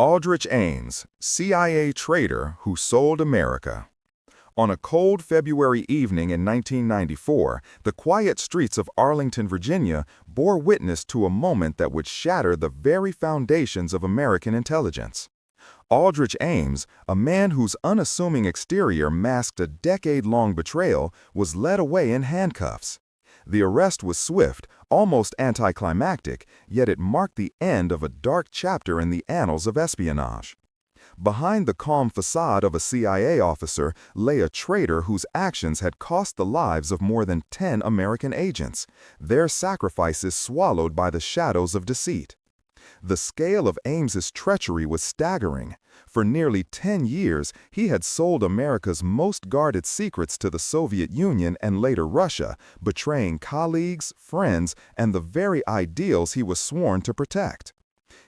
Aldrich Ames, CIA traitor who sold America. On a cold February evening in 1994, the quiet streets of Arlington, Virginia, bore witness to a moment that would shatter the very foundations of American intelligence. Aldrich Ames, a man whose unassuming exterior masked a decade-long betrayal, was led away in handcuffs. The arrest was swift, almost anticlimactic, yet it marked the end of a dark chapter in the annals of espionage. Behind the calm facade of a CIA officer lay a traitor whose actions had cost the lives of more than 10 American agents, their sacrifices swallowed by the shadows of deceit. The scale of Ames's treachery was staggering. For nearly 10 years, he had sold America's most guarded secrets to the Soviet Union and later Russia, betraying colleagues, friends, and the very ideals he was sworn to protect.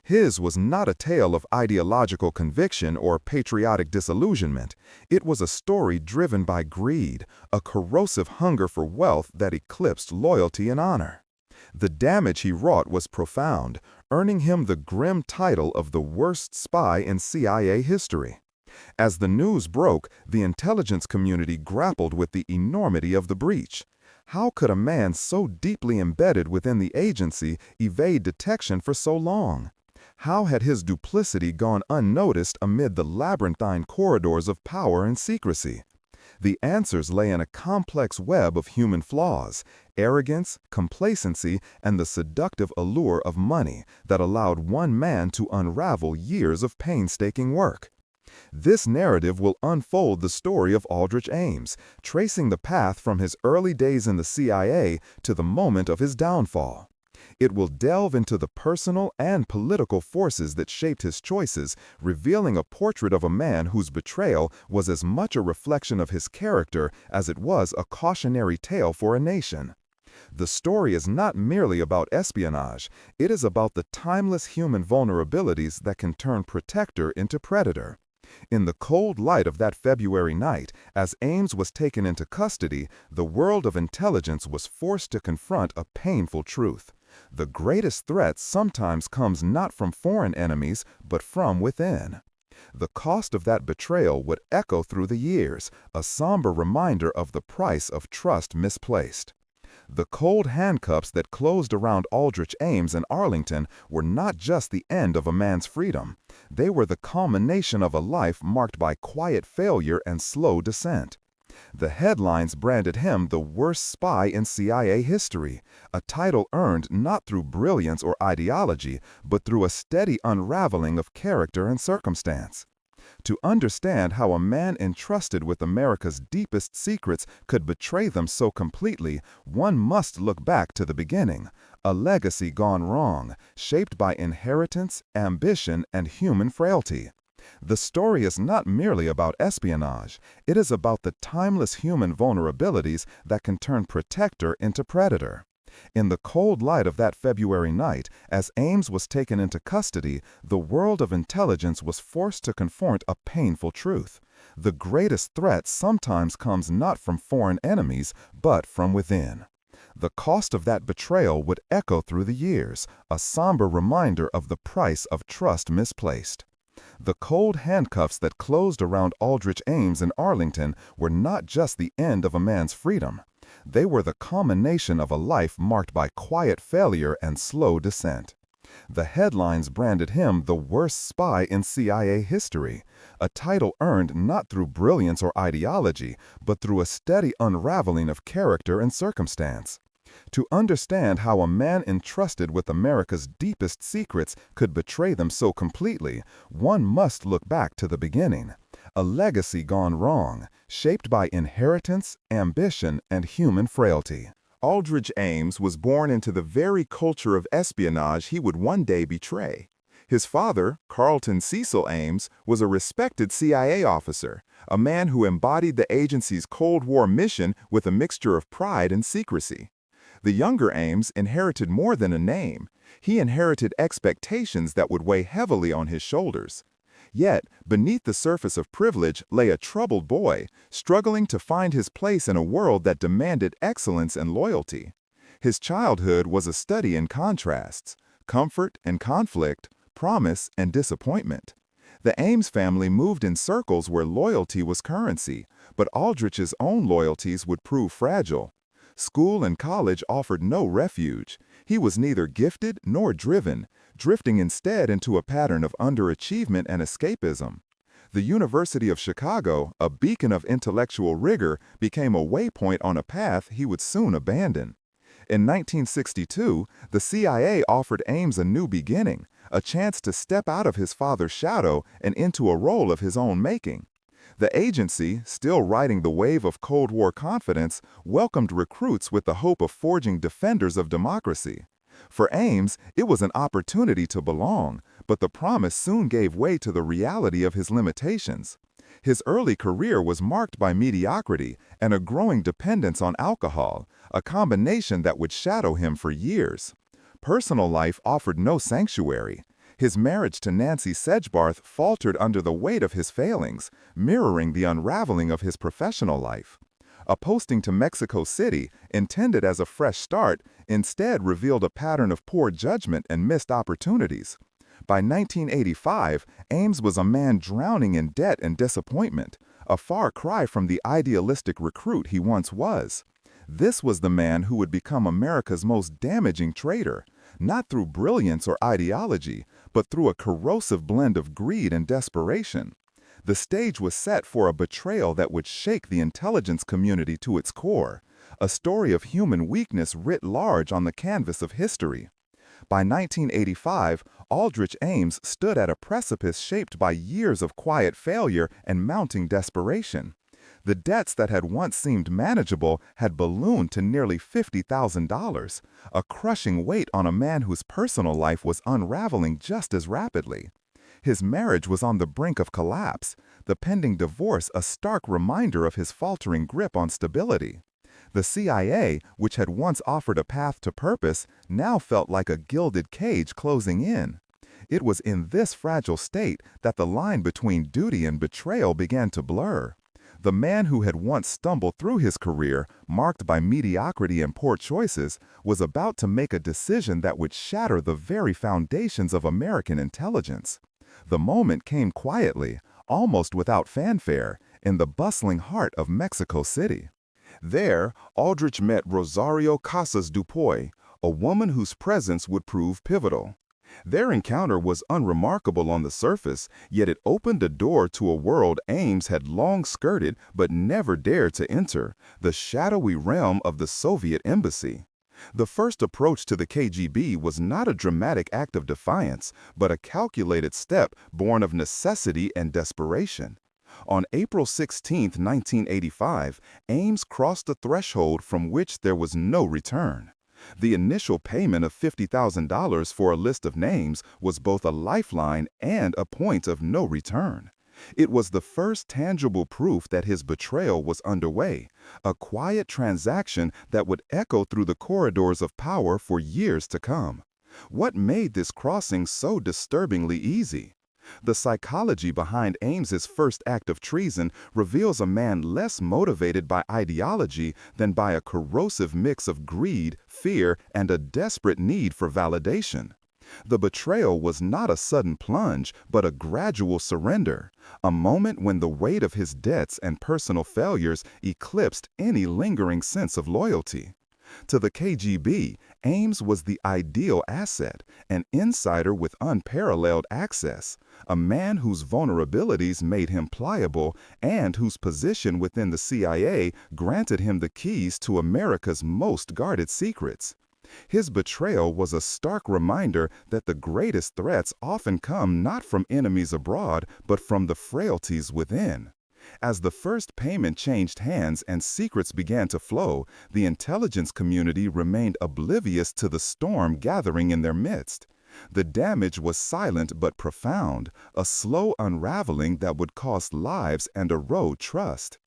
His was not a tale of ideological conviction or patriotic disillusionment. It was a story driven by greed, a corrosive hunger for wealth that eclipsed loyalty and honor. The damage he wrought was profound, earning him the grim title of the worst spy in CIA history. As the news broke, the intelligence community grappled with the enormity of the breach. How could a man so deeply embedded within the agency evade detection for so long? How had his duplicity gone unnoticed amid the labyrinthine corridors of power and secrecy? The answers lay in a complex web of human flaws, arrogance, complacency, and the seductive allure of money that allowed one man to unravel years of painstaking work. This narrative will unfold the story of Aldrich Ames, tracing the path from his early days in the CIA to the moment of his downfall. It will delve into the personal and political forces that shaped his choices, revealing a portrait of a man whose betrayal was as much a reflection of his character as it was a cautionary tale for a nation. The story is not merely about espionage, it is about the timeless human vulnerabilities that can turn protector into predator. In the cold light of that February night, as Ames was taken into custody, the world of intelligence was forced to confront a painful truth. The greatest threat sometimes comes not from foreign enemies, but from within. The cost of that betrayal would echo through the years, a somber reminder of the price of trust misplaced. The cold handcuffs that closed around Aldrich Ames in Arlington were not just the end of a man's freedom. They were the culmination of a life marked by quiet failure and slow descent. The headlines branded him the worst spy in CIA history, a title earned not through brilliance or ideology, but through a steady unraveling of character and circumstance. To understand how a man entrusted with America's deepest secrets could betray them so completely, one must look back to the beginning, a legacy gone wrong, shaped by inheritance, ambition, and human frailty. The story is not merely about espionage, it is about the timeless human vulnerabilities that can turn protector into predator. In the cold light of that February night, as Ames was taken into custody, the world of intelligence was forced to confront a painful truth. The greatest threat sometimes comes not from foreign enemies, but from within. The cost of that betrayal would echo through the years, a somber reminder of the price of trust misplaced. The cold handcuffs that closed around Aldrich Ames in Arlington were not just the end of a man's freedom. They were the culmination of a life marked by quiet failure and slow descent. The headlines branded him the worst spy in CIA history, a title earned not through brilliance or ideology, but through a steady unraveling of character and circumstance. To understand how a man entrusted with America's deepest secrets could betray them so completely, one must look back to the beginning. A legacy gone wrong, shaped by inheritance, ambition, and human frailty. Aldrich Ames was born into the very culture of espionage he would one day betray. His father, Carlton Cecil Ames, was a respected CIA officer, a man who embodied the agency's Cold War mission with a mixture of pride and secrecy. The younger Ames inherited more than a name. He inherited expectations that would weigh heavily on his shoulders. Yet, beneath the surface of privilege lay a troubled boy, struggling to find his place in a world that demanded excellence and loyalty. His childhood was a study in contrasts, comfort and conflict, promise and disappointment. The Ames family moved in circles where loyalty was currency, but Aldrich's own loyalties would prove fragile. School and college offered no refuge. He was neither gifted nor driven, drifting instead into a pattern of underachievement and escapism. The University of Chicago, a beacon of intellectual rigor, became a waypoint on a path he would soon abandon. In 1962, the CIA offered Ames a new beginning, a chance to step out of his father's shadow and into a role of his own making. The agency, still riding the wave of Cold War confidence, welcomed recruits with the hope of forging defenders of democracy. For Ames, it was an opportunity to belong, but the promise soon gave way to the reality of his limitations. His early career was marked by mediocrity and a growing dependence on alcohol, a combination that would shadow him for years. Personal life offered no sanctuary. His marriage to Nancy Sedgebarth faltered under the weight of his failings, mirroring the unraveling of his professional life. A posting to Mexico City, intended as a fresh start, instead revealed a pattern of poor judgment and missed opportunities. By 1985, Ames was a man drowning in debt and disappointment, a far cry from the idealistic recruit he once was. This was the man who would become America's most damaging traitor, not through brilliance or ideology, but through a corrosive blend of greed and desperation. The stage was set for a betrayal that would shake the intelligence community to its core, a story of human weakness writ large on the canvas of history. By 1985, Aldrich Ames stood at a precipice shaped by years of quiet failure and mounting desperation. The debts that had once seemed manageable had ballooned to nearly $50,000, a crushing weight on a man whose personal life was unraveling just as rapidly. His marriage was on the brink of collapse, the pending divorce a stark reminder of his faltering grip on stability. The CIA, which had once offered a path to purpose, now felt like a gilded cage closing in. It was in this fragile state that the line between duty and betrayal began to blur. The man who had once stumbled through his career, marked by mediocrity and poor choices, was about to make a decision that would shatter the very foundations of American intelligence. The moment came quietly, almost without fanfare, in the bustling heart of Mexico City. There, Aldrich met Rosario Casas Dupuy, a woman whose presence would prove pivotal. Their encounter was unremarkable on the surface, yet it opened a door to a world Ames had long skirted but never dared to enter, the shadowy realm of the Soviet embassy. The first approach to the KGB was not a dramatic act of defiance, but a calculated step born of necessity and desperation. On April 16, 1985, Ames crossed a threshold from which there was no return. The initial payment of $50,000 for a list of names was both a lifeline and a point of no return. It was the first tangible proof that his betrayal was underway, a quiet transaction that would echo through the corridors of power for years to come. What made this crossing so disturbingly easy? The psychology behind Ames's first act of treason reveals a man less motivated by ideology than by a corrosive mix of greed, fear, and a desperate need for validation. The betrayal was not a sudden plunge, but a gradual surrender, a moment when the weight of his debts and personal failures eclipsed any lingering sense of loyalty. To the KGB, Ames was the ideal asset, an insider with unparalleled access, a man whose vulnerabilities made him pliable and whose position within the CIA granted him the keys to America's most guarded secrets. His betrayal was a stark reminder that the greatest threats often come not from enemies abroad, but from the frailties within. As the first payment changed hands and secrets began to flow, the intelligence community remained oblivious to the storm gathering in their midst. The damage was silent but profound, a slow unraveling that would cost lives and erode trust.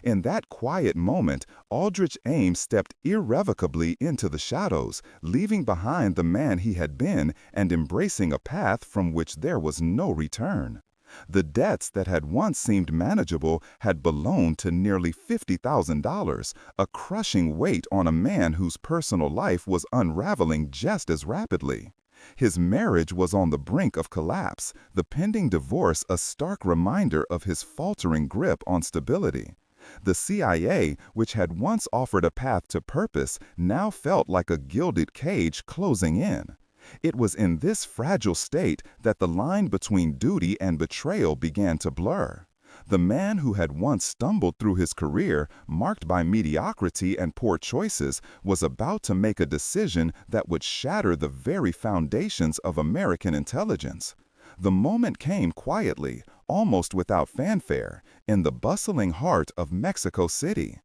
In that quiet moment, Aldrich Ames stepped irrevocably into the shadows, leaving behind the man he had been and embracing a path from which there was no return. The debts that had once seemed manageable had ballooned to nearly $50,000, a crushing weight on a man whose personal life was unraveling just as rapidly. His marriage was on the brink of collapse, the pending divorce a stark reminder of his faltering grip on stability. The CIA, which had once offered a path to purpose, now felt like a gilded cage closing in. It was in this fragile state that the line between duty and betrayal began to blur. The man who had once stumbled through his career, marked by mediocrity and poor choices, was about to make a decision that would shatter the very foundations of American intelligence. The moment came quietly, almost without fanfare, in the bustling heart of Mexico City.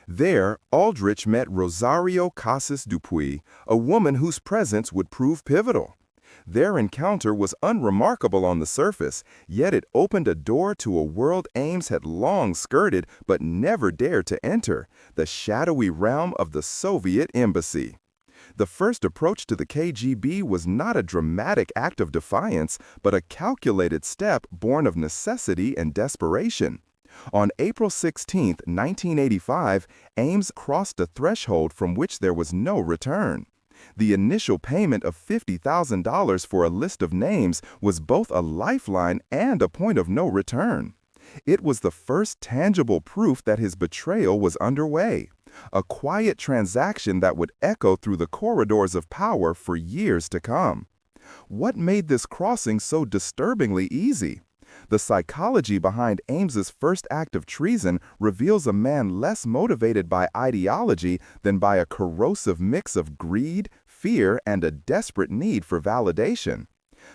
There, Aldrich met Rosario Casas Dupuy, a woman whose presence would prove pivotal. Their encounter was unremarkable on the surface, yet it opened a door to a world Ames had long skirted but never dared to enter, the shadowy realm of the Soviet embassy. The first approach to the KGB was not a dramatic act of defiance, but a calculated step born of necessity and desperation. On April 16, 1985, Ames crossed a threshold from which there was no return. The initial payment of $50,000 for a list of names was both a lifeline and a point of no return. It was the first tangible proof that his betrayal was underway, a quiet transaction that would echo through the corridors of power for years to come. What made this crossing so disturbingly easy? The psychology behind Ames's first act of treason reveals a man less motivated by ideology than by a corrosive mix of greed, fear, and a desperate need for validation.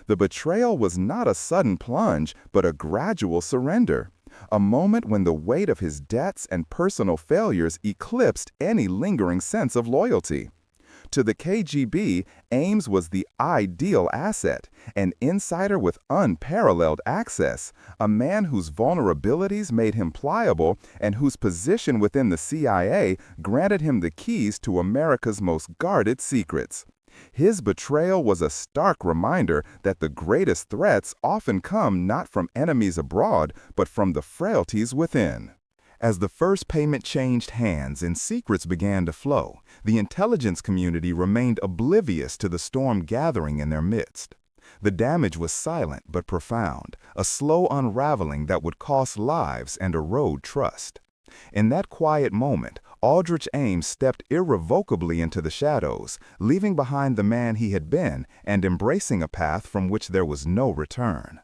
The betrayal was not a sudden plunge, but a gradual surrender, a moment when the weight of his debts and personal failures eclipsed any lingering sense of loyalty. To the KGB, Ames was the ideal asset, an insider with unparalleled access, a man whose vulnerabilities made him pliable and whose position within the CIA granted him the keys to America's most guarded secrets. His betrayal was a stark reminder that the greatest threats often come not from enemies abroad, but from the frailties within. As the first payment changed hands and secrets began to flow, the intelligence community remained oblivious to the storm gathering in their midst. The damage was silent but profound, a slow unraveling that would cost lives and erode trust. In that quiet moment, Aldrich Ames stepped irrevocably into the shadows, leaving behind the man he had been and embracing a path from which there was no return.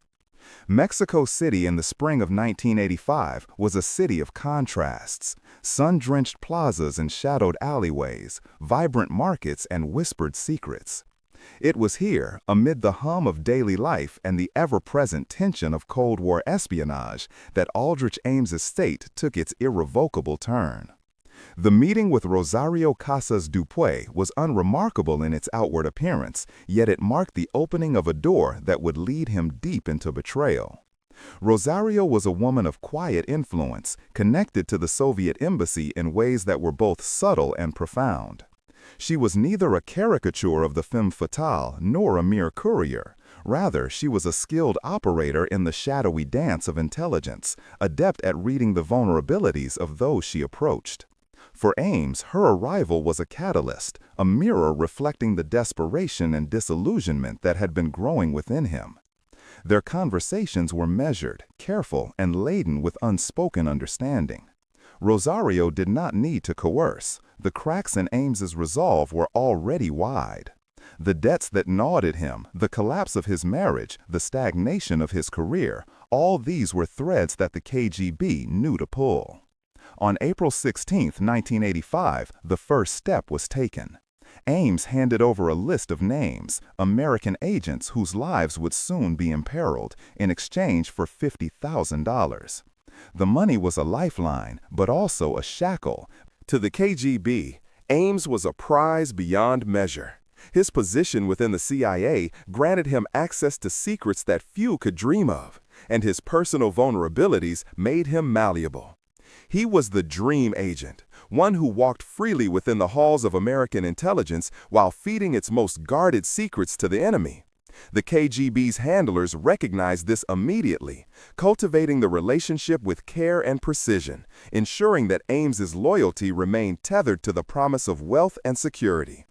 Mexico City in the spring of 1985 was a city of contrasts, sun-drenched plazas and shadowed alleyways, vibrant markets and whispered secrets. It was here, amid the hum of daily life and the ever-present tension of Cold War espionage, that Aldrich Ames's fate took its irrevocable turn. The meeting with Rosario Casas Dupuy was unremarkable in its outward appearance, yet it marked the opening of a door that would lead him deep into betrayal. Rosario was a woman of quiet influence, connected to the Soviet embassy in ways that were both subtle and profound. She was neither a caricature of the femme fatale nor a mere courier. Rather, she was a skilled operator in the shadowy dance of intelligence, adept at reading the vulnerabilities of those she approached. For Ames, her arrival was a catalyst, a mirror reflecting the desperation and disillusionment that had been growing within him. Their conversations were measured, careful, and laden with unspoken understanding. Rosario did not need to coerce. The cracks in Ames's resolve were already wide. The debts that gnawed at him, the collapse of his marriage, the stagnation of his career, all these were threads that the KGB knew to pull. On April 16, 1985, the first step was taken. Ames handed over a list of names, American agents whose lives would soon be imperiled, in exchange for $50,000. The money was a lifeline, but also a shackle. To the KGB, Ames was a prize beyond measure. His position within the CIA granted him access to secrets that few could dream of, and his personal vulnerabilities made him malleable. He was the dream agent, one who walked freely within the halls of American intelligence while feeding its most guarded secrets to the enemy. The KGB's handlers recognized this immediately, cultivating the relationship with care and precision, ensuring that Ames's loyalty remained tethered to the promise of wealth and security.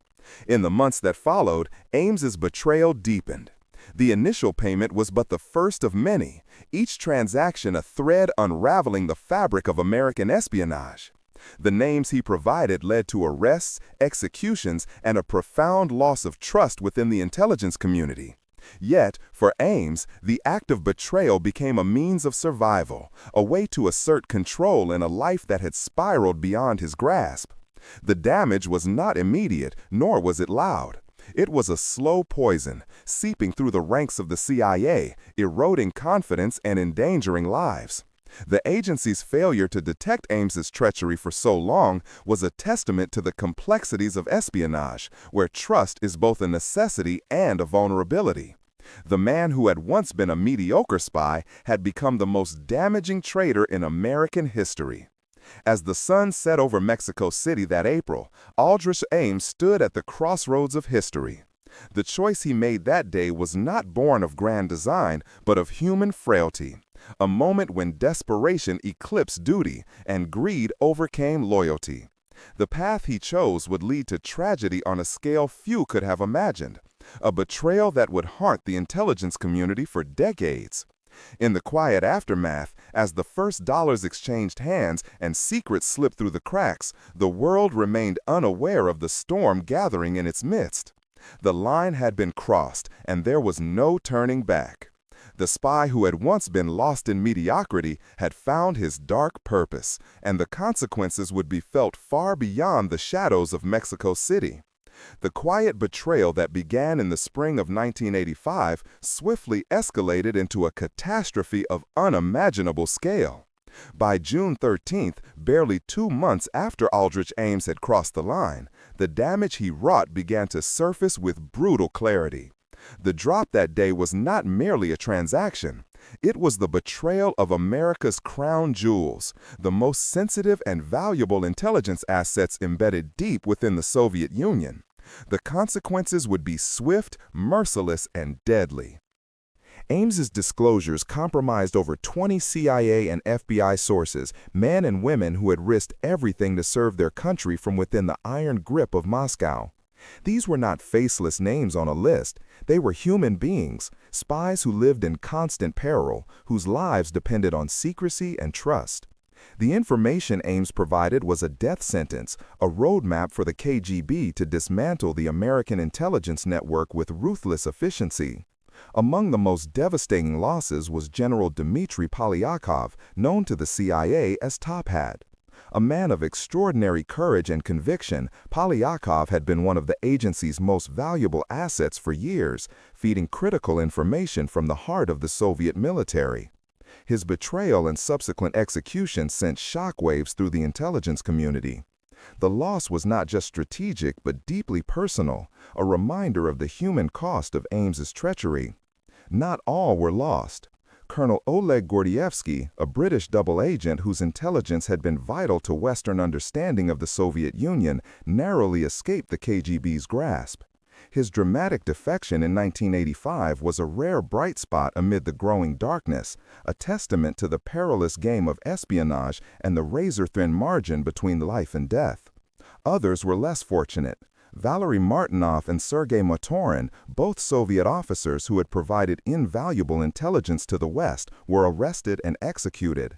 In the months that followed, Ames's betrayal deepened. The initial payment was but the first of many, each transaction a thread unraveling the fabric of American espionage. The names he provided led to arrests, executions, and a profound loss of trust within the intelligence community. Yet, for Ames, the act of betrayal became a means of survival, a way to assert control in a life that had spiraled beyond his grasp. The damage was not immediate, nor was it loud. It was a slow poison, seeping through the ranks of the CIA, eroding confidence and endangering lives. The agency's failure to detect Ames's treachery for so long was a testament to the complexities of espionage, where trust is both a necessity and a vulnerability. The man who had once been a mediocre spy had become the most damaging traitor in American history. As the sun set over Mexico City that April, Aldrich Ames stood at the crossroads of history. The choice he made that day was not born of grand design, but of human frailty. A moment when desperation eclipsed duty and greed overcame loyalty. The path he chose would lead to tragedy on a scale few could have imagined, a betrayal that would haunt the intelligence community for decades. In the quiet aftermath, as the first dollars exchanged hands and secrets slipped through the cracks, the world remained unaware of the storm gathering in its midst. The line had been crossed, and there was no turning back. The spy who had once been lost in mediocrity had found his dark purpose, and the consequences would be felt far beyond the shadows of Mexico City. The quiet betrayal that began in the spring of 1985 swiftly escalated into a catastrophe of unimaginable scale. By June 13th, barely 2 months after Aldrich Ames had crossed the line, the damage he wrought began to surface with brutal clarity. The drop that day was not merely a transaction. It was the betrayal of America's crown jewels, the most sensitive and valuable intelligence assets embedded deep within the Soviet Union. The consequences would be swift, merciless, and deadly. Ames's disclosures compromised over 20 CIA and FBI sources, men and women who had risked everything to serve their country from within the iron grip of Moscow. These were not faceless names on a list. They were human beings, spies who lived in constant peril, whose lives depended on secrecy and trust. The information Ames provided was a death sentence, a roadmap for the KGB to dismantle the American intelligence network with ruthless efficiency. Among the most devastating losses was General Dmitry Polyakov, known to the CIA as Top Hat. A man of extraordinary courage and conviction, Polyakov had been one of the agency's most valuable assets for years, feeding critical information from the heart of the Soviet military. His betrayal and subsequent execution sent shockwaves through the intelligence community. The loss was not just strategic but deeply personal, a reminder of the human cost of Ames's treachery. Not all were lost. Colonel Oleg Gordievsky, a British double agent whose intelligence had been vital to Western understanding of the Soviet Union, narrowly escaped the KGB's grasp. His dramatic defection in 1985 was a rare bright spot amid the growing darkness, a testament to the perilous game of espionage and the razor-thin margin between life and death. Others were less fortunate. Valery Martinov and Sergei Motorin, both Soviet officers who had provided invaluable intelligence to the West, were arrested and executed.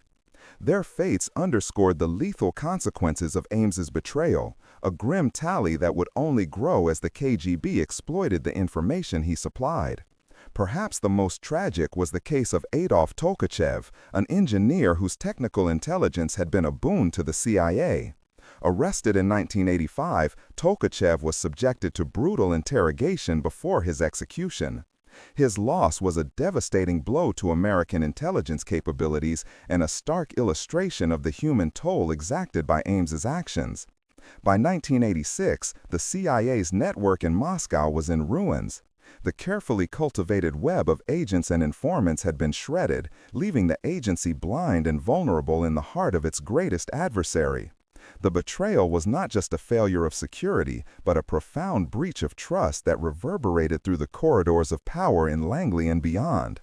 Their fates underscored the lethal consequences of Ames's betrayal, a grim tally that would only grow as the KGB exploited the information he supplied. Perhaps the most tragic was the case of Adolf Tolkachev, an engineer whose technical intelligence had been a boon to the CIA. Arrested in 1985, Tolkachev was subjected to brutal interrogation before his execution. His loss was a devastating blow to American intelligence capabilities and a stark illustration of the human toll exacted by Ames's actions. By 1986, the CIA's network in Moscow was in ruins. The carefully cultivated web of agents and informants had been shredded, leaving the agency blind and vulnerable in the heart of its greatest adversary. The betrayal was not just a failure of security, but a profound breach of trust that reverberated through the corridors of power in Langley and beyond.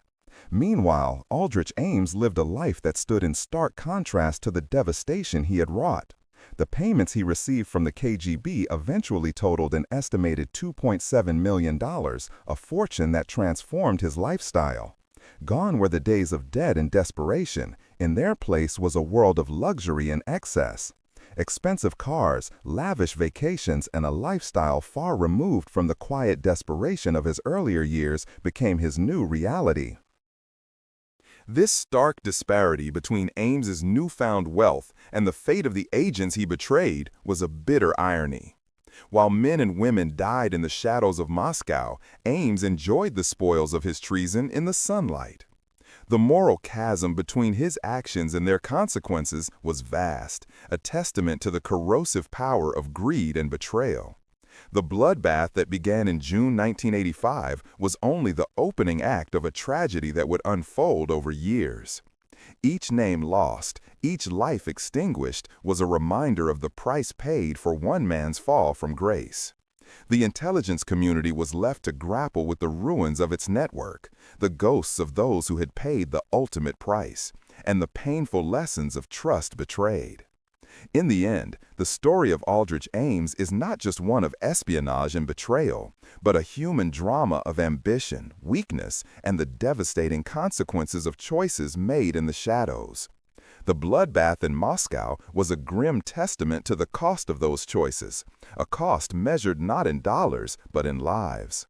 Meanwhile, Aldrich Ames lived a life that stood in stark contrast to the devastation he had wrought. The payments he received from the KGB eventually totaled an estimated $2.7 million, a fortune that transformed his lifestyle. Gone were the days of debt and desperation. In their place was a world of luxury and excess. Expensive cars, lavish vacations, and a lifestyle far removed from the quiet desperation of his earlier years became his new reality. This stark disparity between Ames's newfound wealth and the fate of the agents he betrayed was a bitter irony. While men and women died in the shadows of Moscow, Ames enjoyed the spoils of his treason in the sunlight. The moral chasm between his actions and their consequences was vast, a testament to the corrosive power of greed and betrayal. The bloodbath that began in June 1985 was only the opening act of a tragedy that would unfold over years. Each name lost, each life extinguished, was a reminder of the price paid for one man's fall from grace. The intelligence community was left to grapple with the ruins of its network, the ghosts of those who had paid the ultimate price, and the painful lessons of trust betrayed. In the end, the story of Aldrich Ames is not just one of espionage and betrayal, but a human drama of ambition, weakness, and the devastating consequences of choices made in the shadows. The bloodbath in Moscow was a grim testament to the cost of those choices, a cost measured not in dollars, but in lives.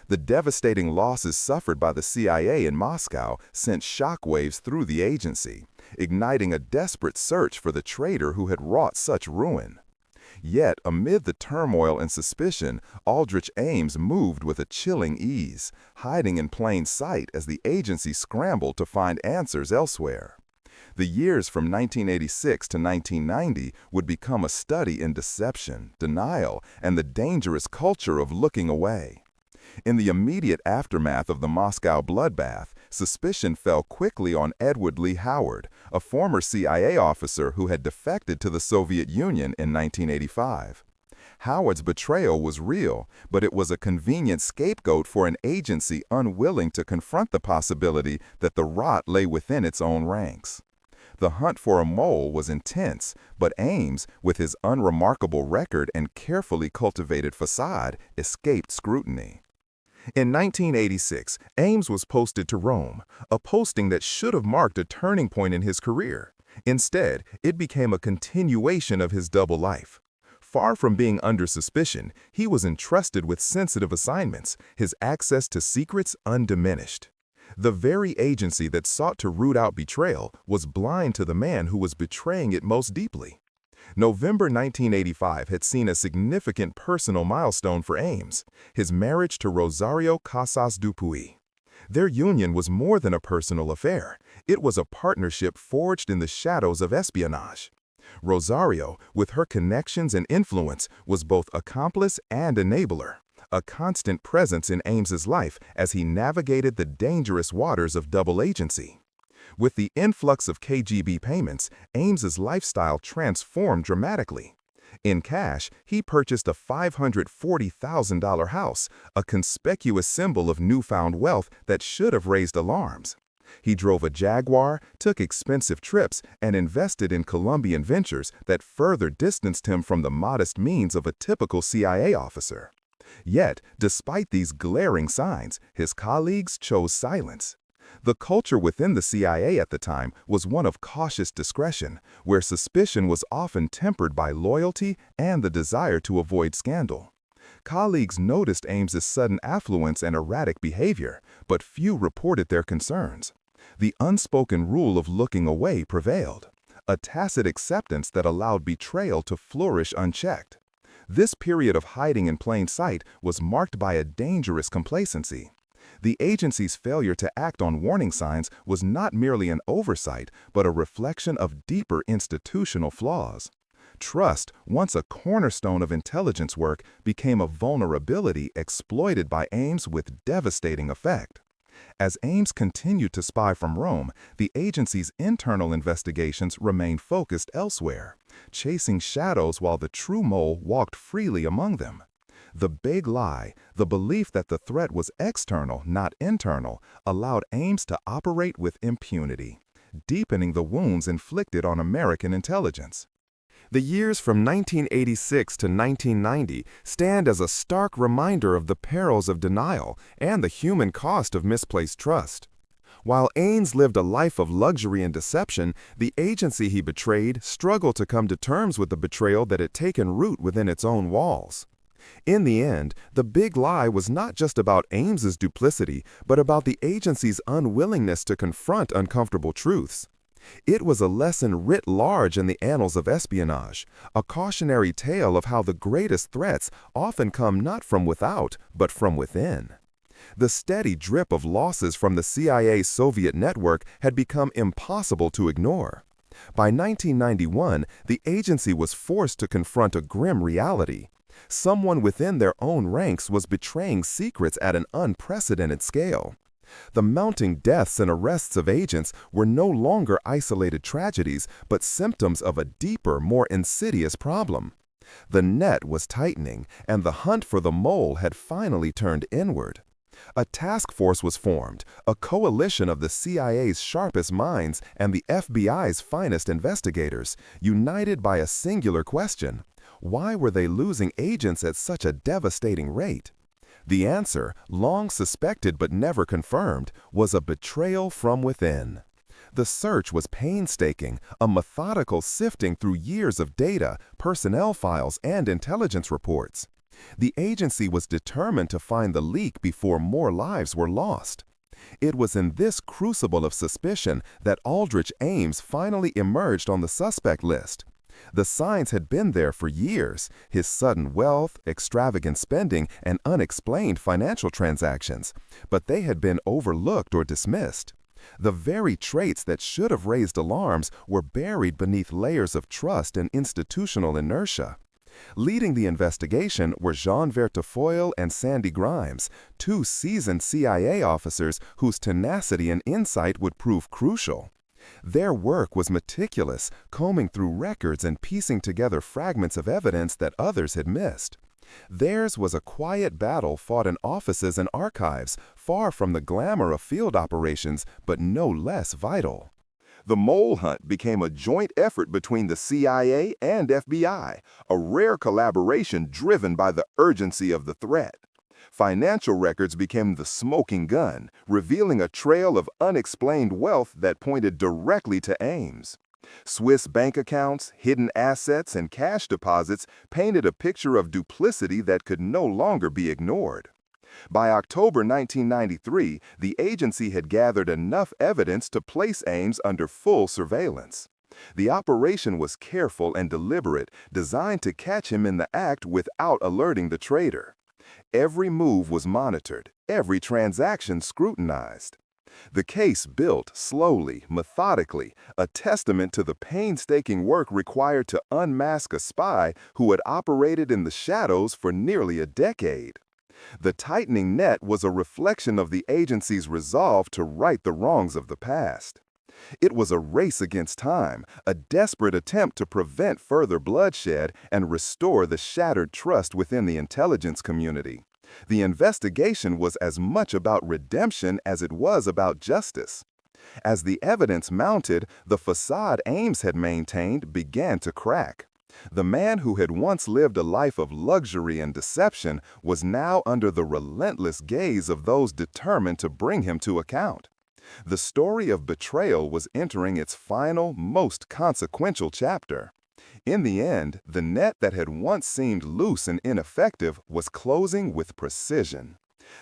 The devastating losses suffered by the CIA in Moscow sent shockwaves through the agency, igniting a desperate search for the traitor who had wrought such ruin. Yet, amid the turmoil and suspicion, Aldrich Ames moved with a chilling ease, hiding in plain sight as the agency scrambled to find answers elsewhere. The years from 1986 to 1990 would become a study in deception, denial, and the dangerous culture of looking away. In the immediate aftermath of the Moscow bloodbath, suspicion fell quickly on Edward Lee Howard, a former CIA officer who had defected to the Soviet Union in 1985. Howard's betrayal was real, but it was a convenient scapegoat for an agency unwilling to confront the possibility that the rot lay within its own ranks. The hunt for a mole was intense, but Ames, with his unremarkable record and carefully cultivated facade, escaped scrutiny. In 1986, Ames was posted to Rome, a posting that should have marked a turning point in his career. Instead, it became a continuation of his double life. Far from being under suspicion, he was entrusted with sensitive assignments, his access to secrets undiminished. The very agency that sought to root out betrayal was blind to the man who was betraying it most deeply. November 1985 had seen a significant personal milestone for Ames, his marriage to Rosario Casas Dupuy. Their union was more than a personal affair. It was a partnership forged in the shadows of espionage. Rosario, with her connections and influence, was both accomplice and enabler, a constant presence in Ames's life as he navigated the dangerous waters of double agency. With the influx of KGB payments, Ames's lifestyle transformed dramatically. In cash, he purchased a $540,000 house, a conspicuous symbol of newfound wealth that should have raised alarms. He drove a Jaguar, took expensive trips, and invested in Colombian ventures that further distanced him from the modest means of a typical CIA officer. Yet, despite these glaring signs, his colleagues chose silence. The culture within the CIA at the time was one of cautious discretion, where suspicion was often tempered by loyalty and the desire to avoid scandal. Colleagues noticed Ames's sudden affluence and erratic behavior, but few reported their concerns. The unspoken rule of looking away prevailed, a tacit acceptance that allowed betrayal to flourish unchecked. This period of hiding in plain sight was marked by a dangerous complacency. The agency's failure to act on warning signs was not merely an oversight, but a reflection of deeper institutional flaws. Trust, once a cornerstone of intelligence work, became a vulnerability exploited by Ames with devastating effect. As Ames continued to spy from Rome, the agency's internal investigations remained focused elsewhere, chasing shadows while the true mole walked freely among them. The big lie, the belief that the threat was external, not internal, allowed Ames to operate with impunity, deepening the wounds inflicted on American intelligence. The years from 1986 to 1990 stand as a stark reminder of the perils of denial and the human cost of misplaced trust. While Ames lived a life of luxury and deception, the agency he betrayed struggled to come to terms with the betrayal that had taken root within its own walls. In the end, the big lie was not just about Ames's duplicity, but about the agency's unwillingness to confront uncomfortable truths. It was a lesson writ large in the annals of espionage, a cautionary tale of how the greatest threats often come not from without, but from within. The steady drip of losses from the CIA's Soviet network had become impossible to ignore. By 1991, the agency was forced to confront a grim reality. Someone within their own ranks was betraying secrets at an unprecedented scale. The mounting deaths and arrests of agents were no longer isolated tragedies, but symptoms of a deeper, more insidious problem. The net was tightening, and the hunt for the mole had finally turned inward. A task force was formed, a coalition of the CIA's sharpest minds and the FBI's finest investigators, united by a singular question: why were they losing agents at such a devastating rate? The answer, long suspected but never confirmed, was a betrayal from within. The search was painstaking, a methodical sifting through years of data, personnel files, and intelligence reports. The agency was determined to find the leak before more lives were lost. It was in this crucible of suspicion that Aldrich Ames finally emerged on the suspect list. The signs had been there for years: his sudden wealth, extravagant spending, and unexplained financial transactions, but they had been overlooked or dismissed. The very traits that should have raised alarms were buried beneath layers of trust and institutional inertia. Leading the investigation were Jean Vertefoyle and Sandy Grimes, two seasoned CIA officers whose tenacity and insight would prove crucial. Their work was meticulous, combing through records and piecing together fragments of evidence that others had missed. Theirs was a quiet battle fought in offices and archives, far from the glamour of field operations, but no less vital. The mole hunt became a joint effort between the CIA and FBI, a rare collaboration driven by the urgency of the threat. Financial records became the smoking gun, revealing a trail of unexplained wealth that pointed directly to Ames. Swiss bank accounts, hidden assets, and cash deposits painted a picture of duplicity that could no longer be ignored. By October 1993, the agency had gathered enough evidence to place Ames under full surveillance. The operation was careful and deliberate, designed to catch him in the act without alerting the traitor. Every move was monitored, every transaction scrutinized. The case built slowly, methodically, a testament to the painstaking work required to unmask a spy who had operated in the shadows for nearly a decade. The tightening net was a reflection of the agency's resolve to right the wrongs of the past. It was a race against time, a desperate attempt to prevent further bloodshed and restore the shattered trust within the intelligence community. The investigation was as much about redemption as it was about justice. As the evidence mounted, the facade Ames had maintained began to crack. The man who had once lived a life of luxury and deception was now under the relentless gaze of those determined to bring him to account. The story of betrayal was entering its final, most consequential chapter. In the end, the net that had once seemed loose and ineffective was closing with precision.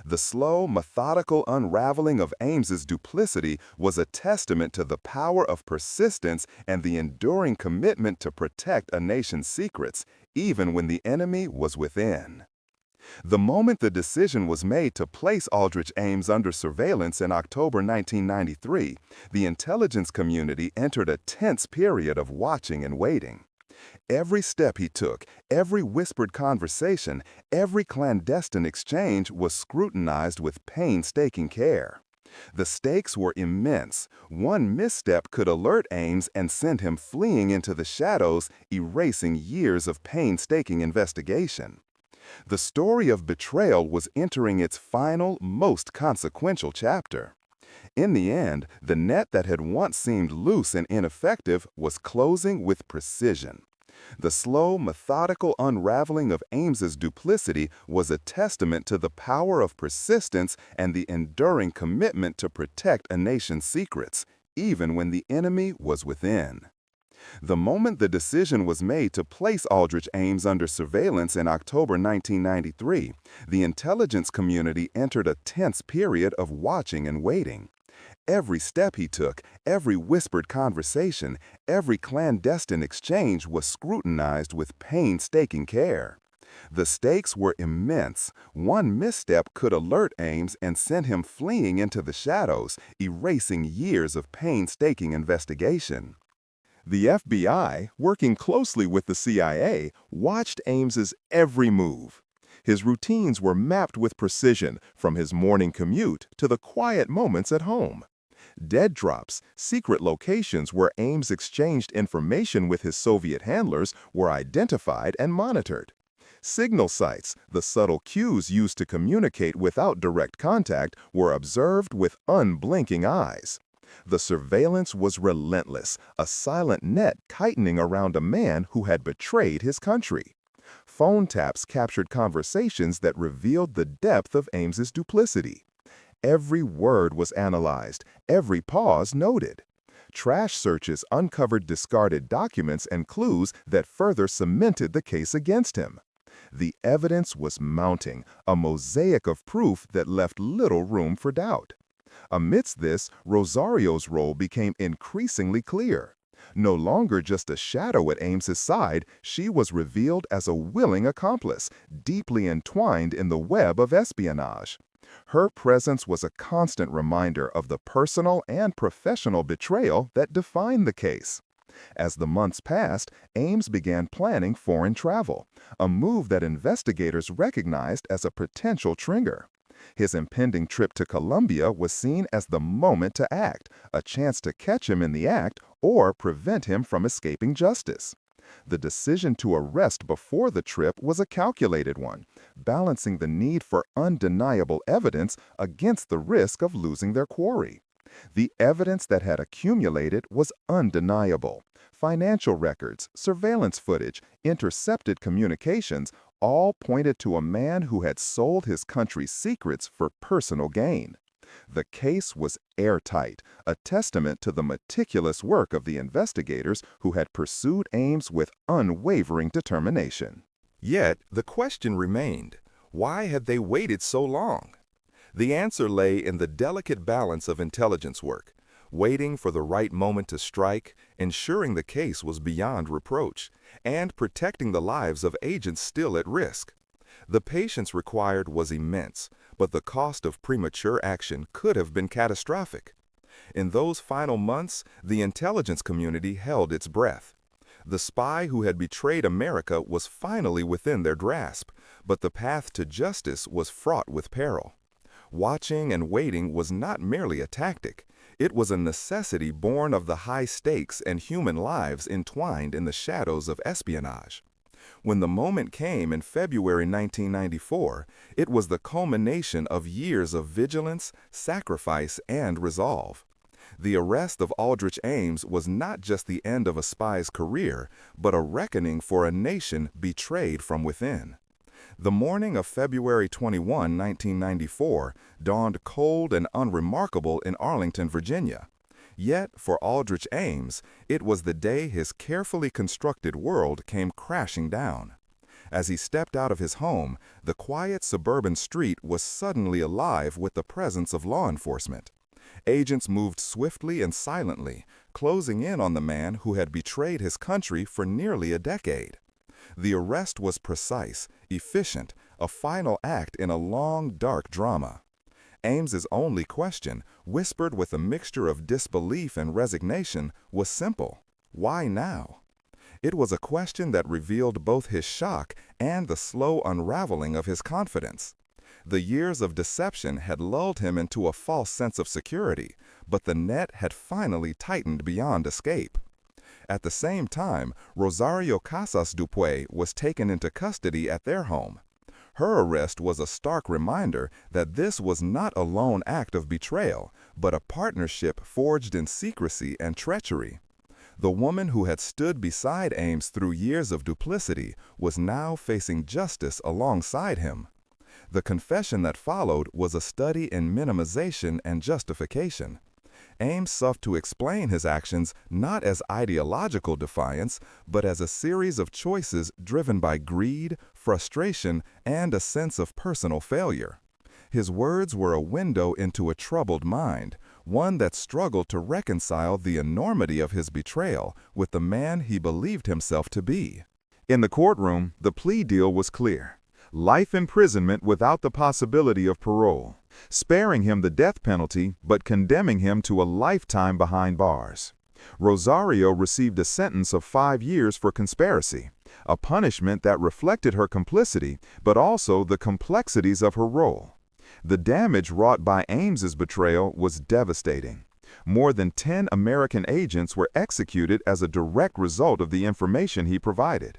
The slow, methodical unraveling of Ames's duplicity was a testament to the power of persistence and the enduring commitment to protect a nation's secrets, even when the enemy was within. The moment the decision was made to place Aldrich Ames under surveillance in October 1993, the intelligence community entered a tense period of watching and waiting. Every step he took, every whispered conversation, every clandestine exchange was scrutinized with painstaking care. The stakes were immense. One misstep could alert Ames and send him fleeing into the shadows, erasing years of painstaking investigation. The story of betrayal was entering its final, most consequential chapter. In the end, the net that had once seemed loose and ineffective was closing with precision. The slow, methodical unraveling of Ames's duplicity was a testament to the power of persistence and the enduring commitment to protect a nation's secrets, even when the enemy was within. The moment the decision was made to place Aldrich Ames under surveillance in October 1993, the intelligence community entered a tense period of watching and waiting. Every step he took, every whispered conversation, every clandestine exchange was scrutinized with painstaking care. The stakes were immense. One misstep could alert Ames and send him fleeing into the shadows, erasing years of painstaking investigation. The FBI, working closely with the CIA, watched Ames's every move. His routines were mapped with precision, from his morning commute to the quiet moments at home. Dead drops, secret locations where Ames exchanged information with his Soviet handlers, were identified and monitored. Signal sites, the subtle cues used to communicate without direct contact, were observed with unblinking eyes. The surveillance was relentless, a silent net tightening around a man who had betrayed his country. Phone taps captured conversations that revealed the depth of Ames's duplicity. Every word was analyzed, every pause noted. Trash searches uncovered discarded documents and clues that further cemented the case against him. The evidence was mounting, a mosaic of proof that left little room for doubt. Amidst this, Rosario's role became increasingly clear. No longer just a shadow at Ames's side, she was revealed as a willing accomplice, deeply entwined in the web of espionage. Her presence was a constant reminder of the personal and professional betrayal that defined the case. As the months passed, Ames began planning foreign travel, a move that investigators recognized as a potential trigger. His impending trip to Colombia was seen as the moment to act, a chance to catch him in the act or prevent him from escaping justice. The decision to arrest before the trip was a calculated one, balancing the need for undeniable evidence against the risk of losing their quarry. The evidence that had accumulated was undeniable. Financial records, surveillance footage, intercepted communications all pointed to a man who had sold his country's secrets for personal gain. The case was airtight, a testament to the meticulous work of the investigators who had pursued Ames with unwavering determination. Yet, the question remained, why had they waited so long? The answer lay in the delicate balance of intelligence work, waiting for the right moment to strike, ensuring the case was beyond reproach, and protecting the lives of agents still at risk. The patience required was immense, but the cost of premature action could have been catastrophic. In those final months, the intelligence community held its breath. The spy who had betrayed America was finally within their grasp, but the path to justice was fraught with peril. Watching and waiting was not merely a tactic. It was a necessity born of the high stakes and human lives entwined in the shadows of espionage. When the moment came in February 1994, it was the culmination of years of vigilance, sacrifice, and resolve. The arrest of Aldrich Ames was not just the end of a spy's career, but a reckoning for a nation betrayed from within. The morning of February 21, 1994, dawned cold and unremarkable in Arlington, Virginia. Yet, for Aldrich Ames, it was the day his carefully constructed world came crashing down. As he stepped out of his home, the quiet suburban street was suddenly alive with the presence of law enforcement. Agents moved swiftly and silently, closing in on the man who had betrayed his country for nearly a decade. The arrest was precise, efficient, a final act in a long, dark drama. Ames's only question, whispered with a mixture of disbelief and resignation, was simple: why now? It was a question that revealed both his shock and the slow unraveling of his confidence. The years of deception had lulled him into a false sense of security, but the net had finally tightened beyond escape. At the same time, Rosario Casas Dupuy was taken into custody at their home. Her arrest was a stark reminder that this was not a lone act of betrayal, but a partnership forged in secrecy and treachery. The woman who had stood beside Ames through years of duplicity was now facing justice alongside him. The confession that followed was a study in minimization and justification. Ames sought to explain his actions not as ideological defiance, but as a series of choices driven by greed, frustration, and a sense of personal failure. His words were a window into a troubled mind, one that struggled to reconcile the enormity of his betrayal with the man he believed himself to be. In the courtroom, the plea deal was clear: life imprisonment without the possibility of parole, sparing him the death penalty but condemning him to a lifetime behind bars. Rosario received a sentence of 5 years for conspiracy, a punishment that reflected her complicity but also the complexities of her role. The damage wrought by Ames's betrayal was devastating. More than 10 American agents were executed as a direct result of the information he provided.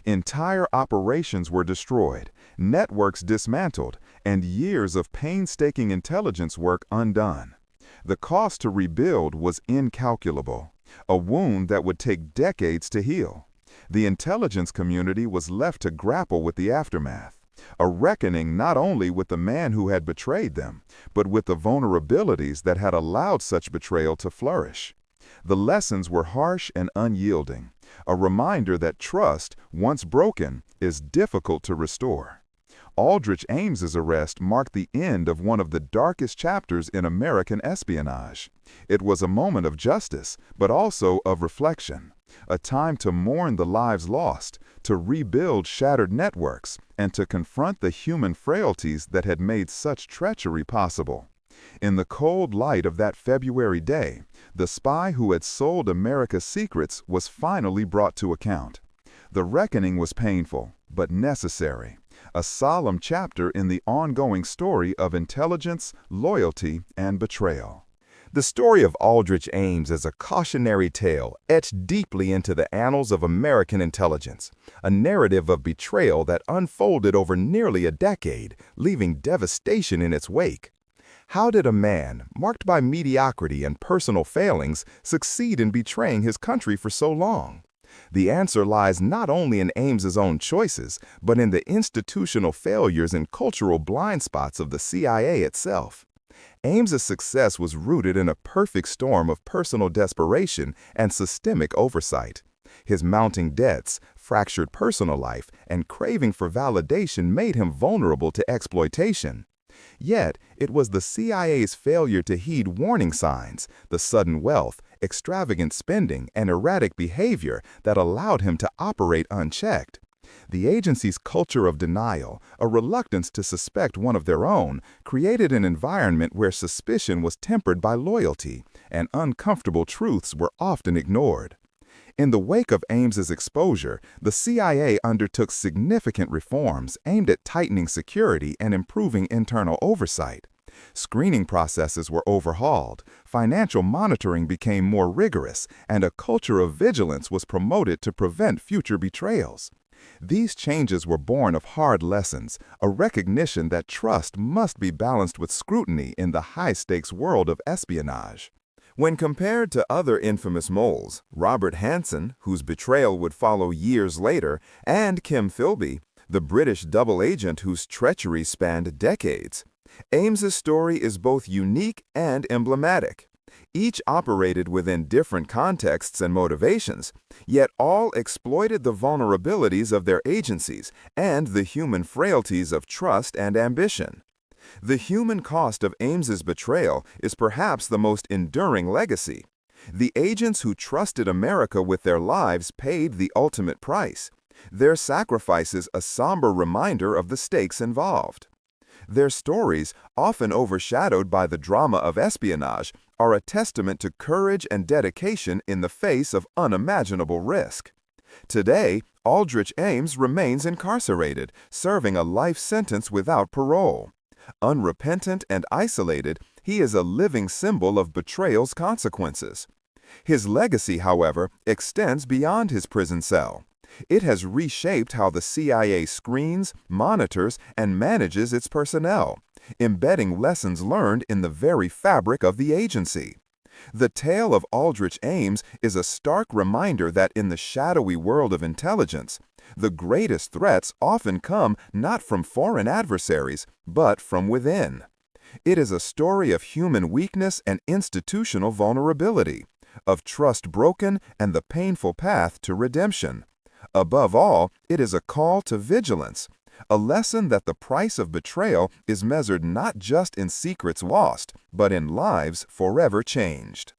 Entire operations were destroyed, networks dismantled, and years of painstaking intelligence work undone. The cost to rebuild was incalculable, a wound that would take decades to heal. The intelligence community was left to grapple with the aftermath, a reckoning not only with the man who had betrayed them, but with the vulnerabilities that had allowed such betrayal to flourish. The lessons were harsh and unyielding, a reminder that trust, once broken, is difficult to restore. Aldrich Ames's arrest marked the end of one of the darkest chapters in American espionage. It was a moment of justice, but also of reflection, a time to mourn the lives lost, to rebuild shattered networks, and to confront the human frailties that had made such treachery possible. In the cold light of that February day, the spy who had sold America's secrets was finally brought to account. The reckoning was painful, but necessary, a solemn chapter in the ongoing story of intelligence, loyalty, and betrayal. The story of Aldrich Ames is a cautionary tale etched deeply into the annals of American intelligence, a narrative of betrayal that unfolded over nearly a decade, leaving devastation in its wake. How did a man, marked by mediocrity and personal failings, succeed in betraying his country for so long? The answer lies not only in Ames's own choices, but in the institutional failures and cultural blind spots of the CIA itself. Ames's success was rooted in a perfect storm of personal desperation and systemic oversight. His mounting debts, fractured personal life, and craving for validation made him vulnerable to exploitation. Yet, it was the CIA's failure to heed warning signs, the sudden wealth, extravagant spending, and erratic behavior that allowed him to operate unchecked. The agency's culture of denial, a reluctance to suspect one of their own, created an environment where suspicion was tempered by loyalty, and uncomfortable truths were often ignored. In the wake of Ames's exposure, the CIA undertook significant reforms aimed at tightening security and improving internal oversight. Screening processes were overhauled, financial monitoring became more rigorous, and a culture of vigilance was promoted to prevent future betrayals. These changes were born of hard lessons, a recognition that trust must be balanced with scrutiny in the high-stakes world of espionage. When compared to other infamous moles, Robert Hanssen, whose betrayal would follow years later, and Kim Philby, the British double agent whose treachery spanned decades, Ames's story is both unique and emblematic. Each operated within different contexts and motivations, yet all exploited the vulnerabilities of their agencies and the human frailties of trust and ambition. The human cost of Ames's betrayal is perhaps the most enduring legacy. The agents who trusted America with their lives paid the ultimate price, their sacrifices a somber reminder of the stakes involved. Their stories, often overshadowed by the drama of espionage, are a testament to courage and dedication in the face of unimaginable risk. Today, Aldrich Ames remains incarcerated, serving a life sentence without parole. Unrepentant and isolated, he is a living symbol of betrayal's consequences. His legacy, however, extends beyond his prison cell. It has reshaped how the CIA screens, monitors, and manages its personnel, embedding lessons learned in the very fabric of the agency. The tale of Aldrich Ames is a stark reminder that in the shadowy world of intelligence, the greatest threats often come not from foreign adversaries, but from within. It is a story of human weakness and institutional vulnerability, of trust broken and the painful path to redemption. Above all, it is a call to vigilance, a lesson that the price of betrayal is measured not just in secrets lost, but in lives forever changed.